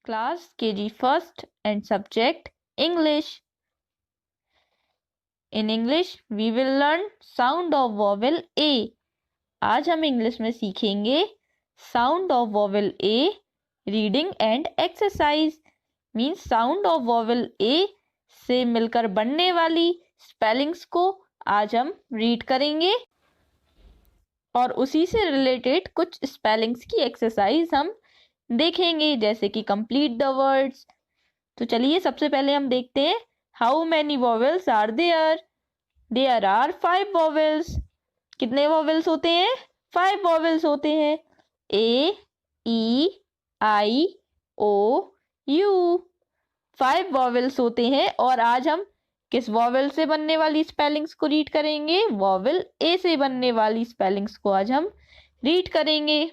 class KG first and subject English. In English we will learn sound of vowel A. आज हम English में सीखेंगे sound of vowel A, reading and exercise. Means sound of vowel A से मिलकर बनने वाली spellings को आज हम रीड करेंगे और उसी से रिलेटेड कुछ स्पेलिंग्स की एक्सरसाइज हम देखेंगे, जैसे कि कंप्लीट द वर्ड्स। तो चलिए सबसे पहले हम देखते हैं how many vowels are there. There are 5 vowels. कितने वॉवेल्स होते हैं? 5 वॉवेल्स होते हैं। ए, ई, आई, ओ, यू 5 वॉवेल्स होते हैं। और आज हम किस वॉवेल से बनने वाली स्पेलिंग्स को रीड करेंगे? वॉवेल ए से बनने वाली स्पेलिंग्स को आज हम रीड करेंगे।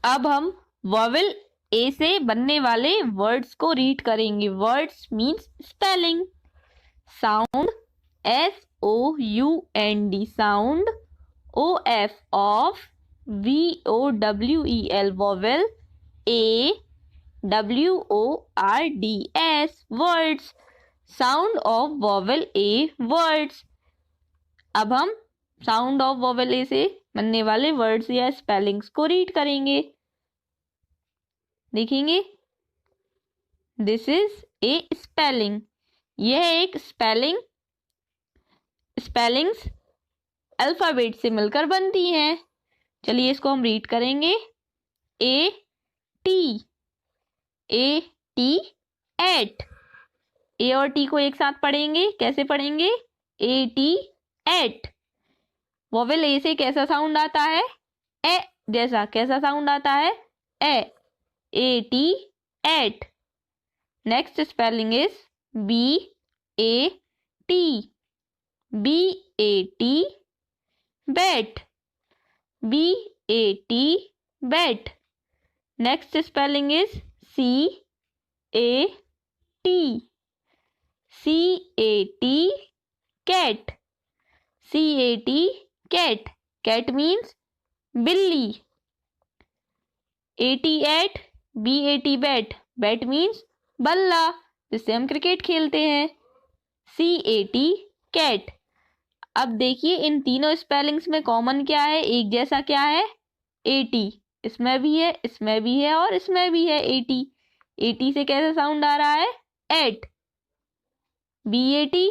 अब हम वॉवेल ए से बनने वाले वर्ड्स को रीड करेंगे। Words means spelling. Sound SOUND sound, OF of, VOWEL vowel, AWORDS words. Sound of vowel A words. अब हम साउंड ऑफ वॉवेल ए से बनने वाले वर्ड्स या स्पेलिंग्स को रीड करेंगे, देखेंगे। This is A spelling. यह एक स्पेलिंग्स अल्फाबेट से मिलकर बनती हैं। चलिए इसको हम रीड करेंगे। AT, eight. ए और टी को एक साथ पढ़ेंगे। कैसे पढ़ेंगे? AT eight. वॉवेल ए से कैसा साउंड आता है? ए जैसा। कैसा साउंड आता है? A. AT at. Next spelling is BAT, bat, BAT bat. Next spelling is CAT, cat, cat. Cat means बिल्ली। AT at, BAT bat. Bat means बल्ला, जिससे हम क्रिकेट खेलते हैं। CAT cat. अब देखिए इन तीनों स्पेलिंग्स में कॉमन क्या है, एक जैसा क्या है? AT। इसमें भी है, इसमें भी है और इसमें भी है AT। AT से कैसा साउंड आ रहा है? एट। BAT,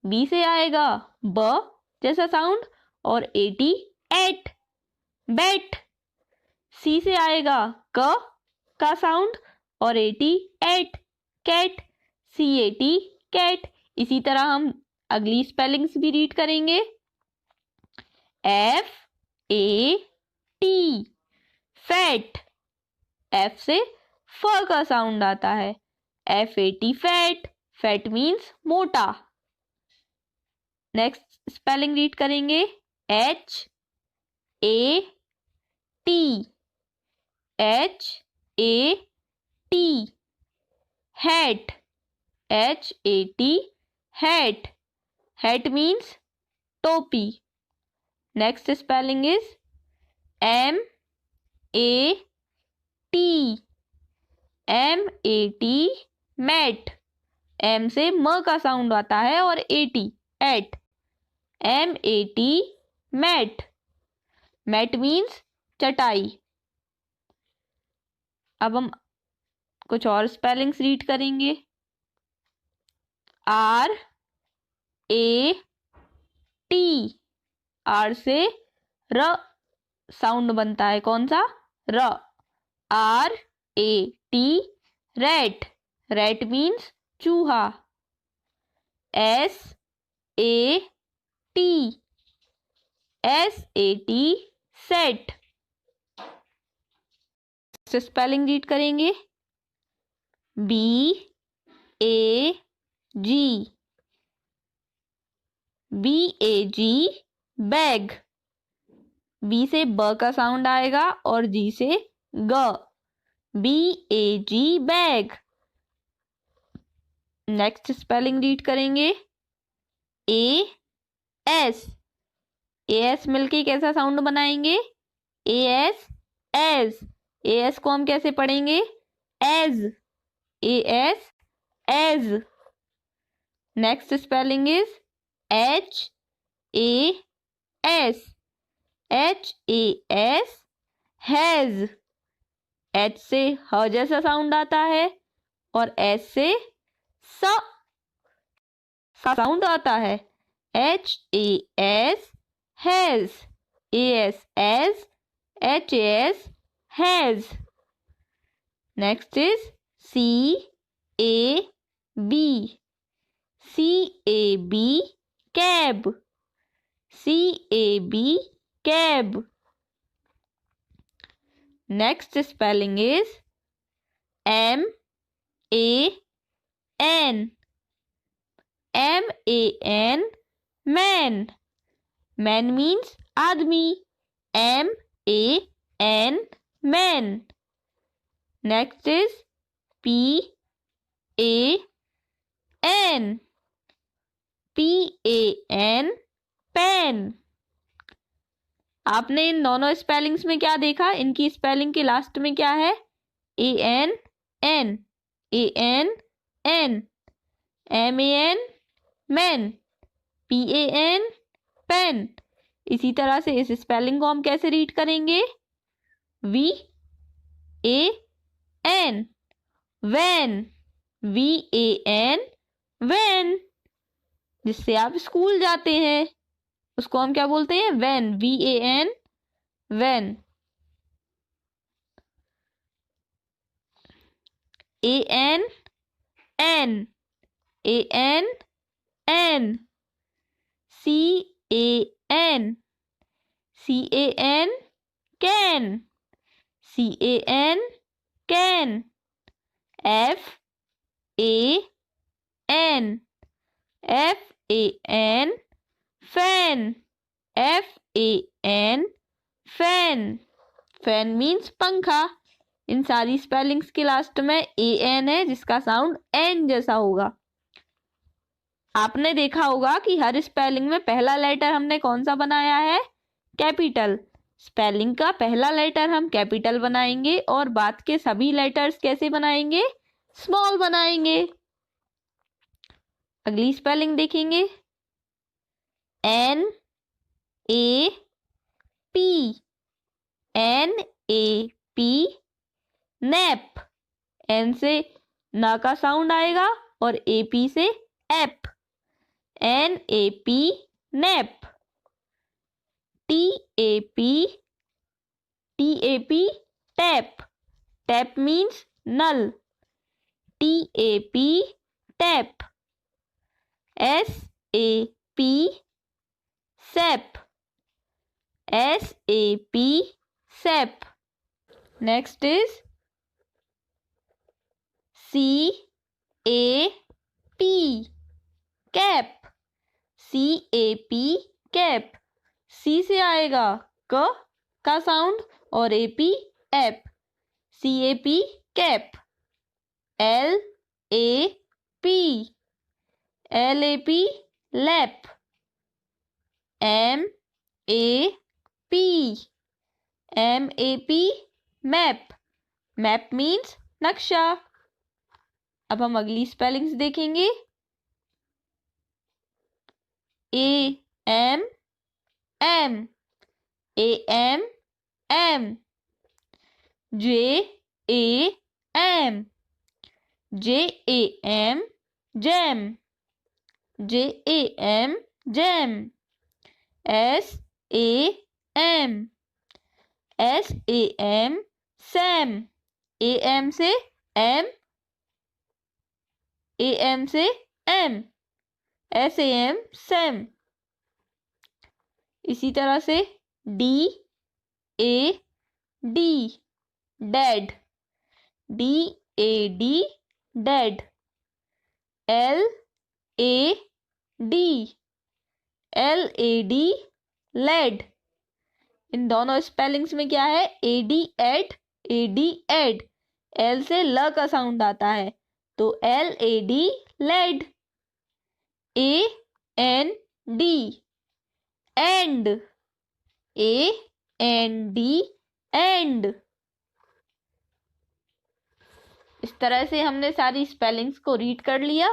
बी से आएगा ब जैसा साउंड और AT एट, बैट। C से आएगा क का साउंड और AT at, cat, CAT cat. इसी तरह हम अगली स्पेलिंग्स भी रीड करेंगे। FAT, fat. F से फ का साउंड आता है। FAT fat. फैट मीन्स मोटा। नेक्स्ट स्पेलिंग रीड करेंगे। HAT, hat, HAT hat. Hat means टोपी। Next spelling is MAT, mat. M से म का साउंड आता है और AT at, MAT mat. Mat means चटाई। अब हम कुछ और स्पेलिंग्स रीड करेंगे। RAT, आर से र साउंड बनता है। कौन सा? र। RAT rat. रैट मीन्स चूहा। SAT sat. स्पेलिंग रीड करेंगे। BAG, bag. बी से ब का साउंड आएगा और जी से ग, BAG bag. Next spelling read करेंगे। AS मिलके कैसा साउंड बनाएंगे? AS को हम कैसे पढ़ेंगे? as, as, as. Next spelling is H A S, H A S, has. H से ह जैसा साउंड आता है और S से सा साउंड आता है। H A S, has, A S as, H A S, has. Next is C A B, C A B, cab, C A B, cab. Next spelling is M A N, M A N, man. Man means आदमी, M A N, man. Next is P A N, P A N, pen. आपने इन दोनों spellings में क्या देखा? इनकी spelling के last में क्या है? A N N, A N N, M A N, man, P A N, pan. इसी तरह से इस स्पेलिंग को हम कैसे रीड करेंगे? V A N, van, V A N, van. जिससे आप स्कूल जाते हैं उसको हम क्या बोलते हैं? Van, V A N, van. A N N, A N N, C A N, C A N, can, C A N, can. F A N, F A N, fan, F A N, fan. Fan means पंखा. इन सारी spellings के last में A N है जिसका sound N जैसा होगा. आपने देखा होगा कि हर स्पेलिंग में पहला लेटर हमने कौन सा बनाया है? कैपिटल. स्पेलिंग का पहला लेटर हम कैपिटल बनाएंगे और बाद के सभी लेटर्स कैसे बनाएंगे? स्मॉल बनाएंगे. अगली स्पेलिंग देखेंगे. N A P, N A P, nap. N से ना का साउंड आएगा और ए पी से ap. N A P, nap. T A P, T A P, tap. Tap means नल. T A P, tap. S A P, sap, S A P, sap. Next is C A P, cap, C A P, cap. C से आएगा क का sound और A P, ap. C A P, cap. L A P, L A P, lap. M A P, M A P, map. Map means नक्शा. अब हम अगली spellings देखेंगे. A M M, A M M. J A M, J A M, jam, J A M, jam. S A M, S A M, Sam. A M से M, A M से M, S A M, Sam. इसी तरह से D A D, dad, D A D, dad. L A D, L A D, lad. इन दोनों spellings में क्या है? A D ad, A D ad. L से ल का साउंड आता है तो L A D, lad. A N D, and, A N D, and. इस तरह से हमने सारी स्पेलिंग्स को रीड कर लिया।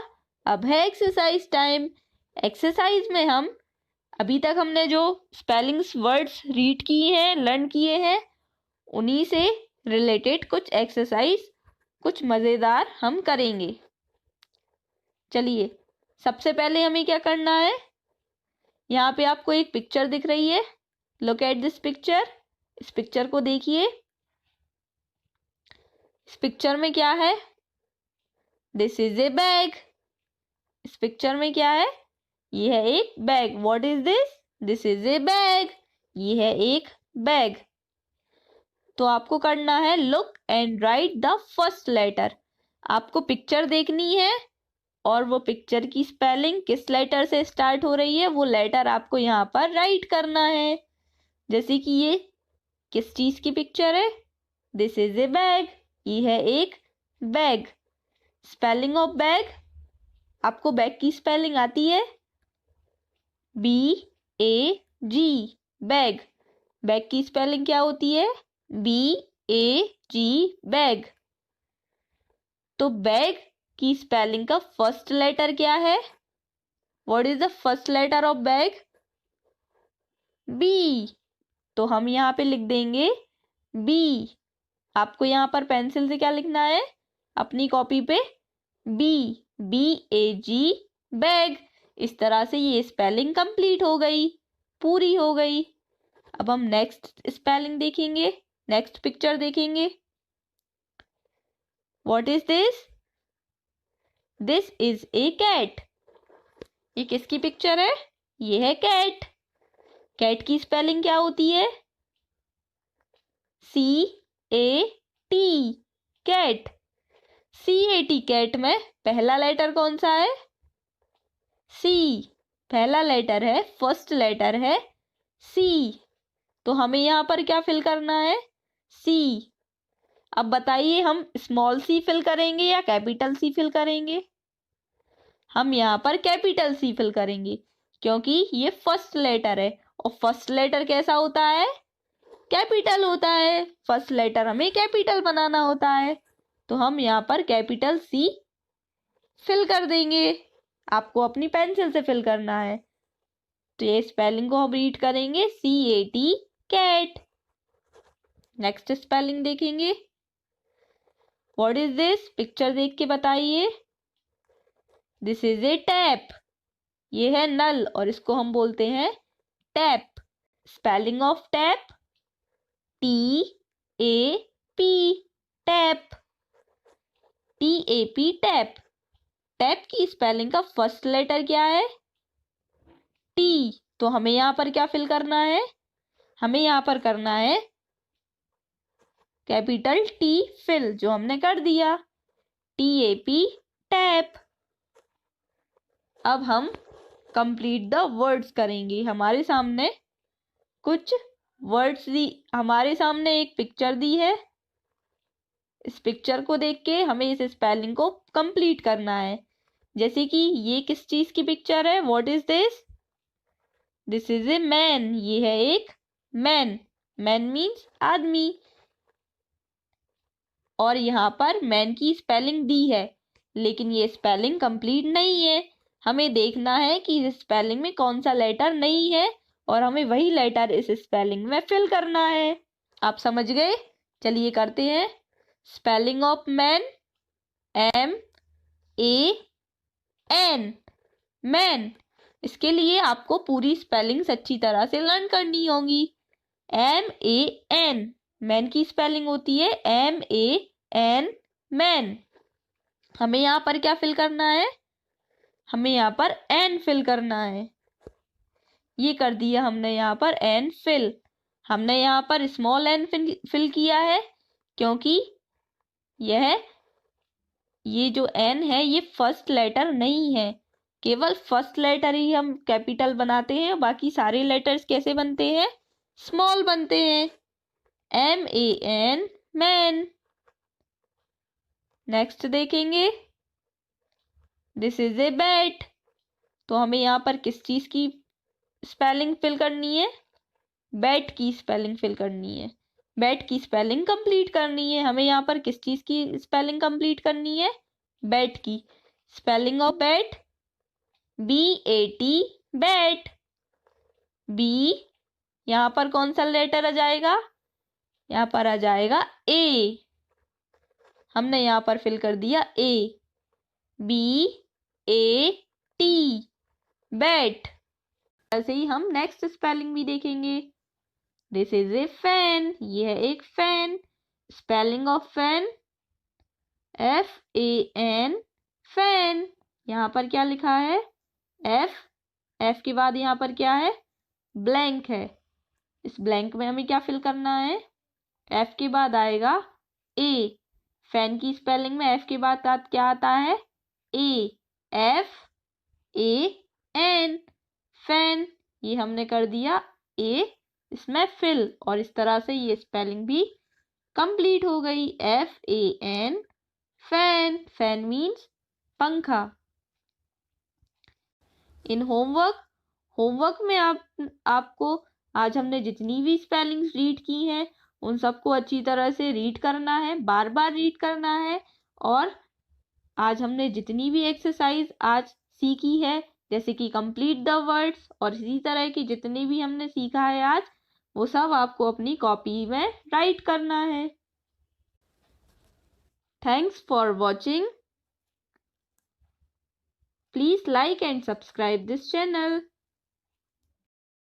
अब है एक्सरसाइज टाइम। एक्सरसाइज में हम अभी तक हमने जो स्पेलिंग्स वर्ड्स रीड किए हैं, लर्न किए हैं, उन्हीं से रिलेटेड कुछ एक्सरसाइज, कुछ मज़ेदार हम करेंगे। चलिए, सबसे पहले हमें क्या करना है, यहाँ पे आपको एक पिक्चर दिख रही है। Look at this picture. इस पिक्चर को देखिए। इस पिक्चर में क्या है? This is a bag. इस पिक्चर में क्या है? ये है एक bag. What is this? This is a bag. ये है एक बैग। तो आपको करना है look and write the first letter. आपको पिक्चर देखनी है और वो पिक्चर की स्पेलिंग किस लेटर से स्टार्ट हो रही है, वो लेटर आपको यहाँ पर राइट करना है। जैसे कि ये किस चीज की पिक्चर है? This is a bag. ये है एक बैग। स्पेलिंग ऑफ बैग, आपको बैग की स्पेलिंग आती है? BAG, bag. बैग की स्पेलिंग क्या होती है? BAG, bag. तो बैग की स्पेलिंग का फर्स्ट लेटर क्या है? What is the first letter of bag? B। तो हम यहाँ पे लिख देंगे B। आपको यहाँ पर पेंसिल से क्या लिखना है अपनी कॉपी पे? BAG, bag. इस तरह से ये स्पेलिंग कंप्लीट हो गई, पूरी हो गई। अब हम नेक्स्ट स्पेलिंग देखेंगे, नेक्स्ट पिक्चर देखेंगे। What is this? This is a cat. ये किसकी पिक्चर है? ये है कैट। कैट की स्पेलिंग क्या होती है? CAT, cat. CAT, कैट में पहला लेटर कौन सा है? C। पहला लेटर है, फर्स्ट लेटर है C। तो हमें यहाँ पर क्या फिल करना है? C। अब बताइए, हम स्मॉल C फिल करेंगे या कैपिटल C फिल करेंगे? हम यहाँ पर कैपिटल C फिल करेंगे, क्योंकि ये फर्स्ट लेटर है और फर्स्ट लेटर कैसा होता है? कैपिटल होता है। फर्स्ट लेटर हमें कैपिटल बनाना होता है, तो हम यहाँ पर कैपिटल C फिल कर देंगे। आपको अपनी पेंसिल से फिल करना है। तो ये स्पेलिंग को हम रीड करेंगे CAT, कैट। नेक्स्ट स्पेलिंग देखेंगे। What is this? पिक्चर देख के बताइए। This is A tap. ये है नल और इसको हम बोलते हैं tap. Spelling of tap TAP, tap. TAP, tap. Tap की स्पेलिंग का फर्स्ट लेटर क्या है? T। तो हमें यहाँ पर क्या फिल करना है? हमें यहाँ पर करना है कैपिटल T फिल, जो हमने कर दिया। TAP, tap. अब हम कंप्लीट द वर्ड्स करेंगे। हमारे सामने कुछ वर्ड्स दी, हमारे सामने एक पिक्चर दी है। इस पिक्चर को देख के हमें इस स्पेलिंग को कंप्लीट करना है। जैसे कि ये किस चीज की पिक्चर है? What is this? This is a man. ये है एक मैन। मैन मीन्स आदमी। और यहाँ पर मैन की स्पेलिंग दी है, लेकिन ये स्पेलिंग कंप्लीट नहीं है। हमें देखना है कि इस स्पेलिंग में कौन सा लेटर नहीं है और हमें वही लेटर इस स्पेलिंग में फिल करना है। आप समझ गए? चलिए करते हैं। Spelling of man, MAN, man. इसके लिए आपको पूरी स्पेलिंग्स अच्छी तरह से लर्न करनी होगी। MAN, मैन की स्पेलिंग होती है MAN, मैन। हमें यहाँ पर क्या फिल करना है? हमें यहाँ पर N फिल करना है। ये कर दिया हमने यहाँ पर N फिल। हमने यहाँ पर स्मॉल n फिल किया है, क्योंकि ये जो N है ये फर्स्ट लेटर नहीं है। केवल फर्स्ट लेटर ही हम कैपिटल बनाते हैं, बाकी सारे लेटर्स कैसे बनते हैं? स्मॉल बनते हैं। MAN, man. नेक्स्ट देखेंगे। This is a bat. तो हमें यहाँ पर किस चीज की स्पेलिंग फिल करनी है? बैट की स्पेलिंग फिल करनी है। बैट की स्पेलिंग कंप्लीट करनी है। हमें यहाँ पर किस चीज़ की स्पेलिंग कंप्लीट करनी है? बैट की। Spelling of bat, BAT, bat. B, यहाँ पर कौन सा लेटर आ जाएगा? यहाँ पर आ जाएगा A। हमने यहाँ पर फिल कर दिया A, BAT, बैट। ऐसे ही हम नेक्स्ट स्पेलिंग भी देखेंगे। दिस इज ए फैन, ये है एक fan. Spelling of fan, FAN, fan. यहाँ पर क्या लिखा है? F के बाद यहाँ पर क्या है? ब्लैंक है। इस ब्लैंक में हमें क्या फिल करना है? F के बाद आएगा A। फैन की स्पेलिंग में F के बाद क्या आता है? A, FAN, fan. ये हमने कर दिया A इसमें फिल, और इस तरह से ये स्पेलिंग भी कंप्लीट हो गई। FAN, fan. फैन मीन्स पंखा। इन होमवर्क में आपको आज हमने जितनी भी स्पेलिंग्स रीड की हैं उन सबको अच्छी तरह से रीड करना है, बार बार रीड करना है। और आज हमने जितनी भी एक्सरसाइज आज सीखी है, जैसे कि कंप्लीट द वर्ड्स और इसी तरह की जितनी भी हमने सीखा है आज, वो सब आपको अपनी कॉपी में राइट करना है। Thanks for watching. Please like and subscribe this channel.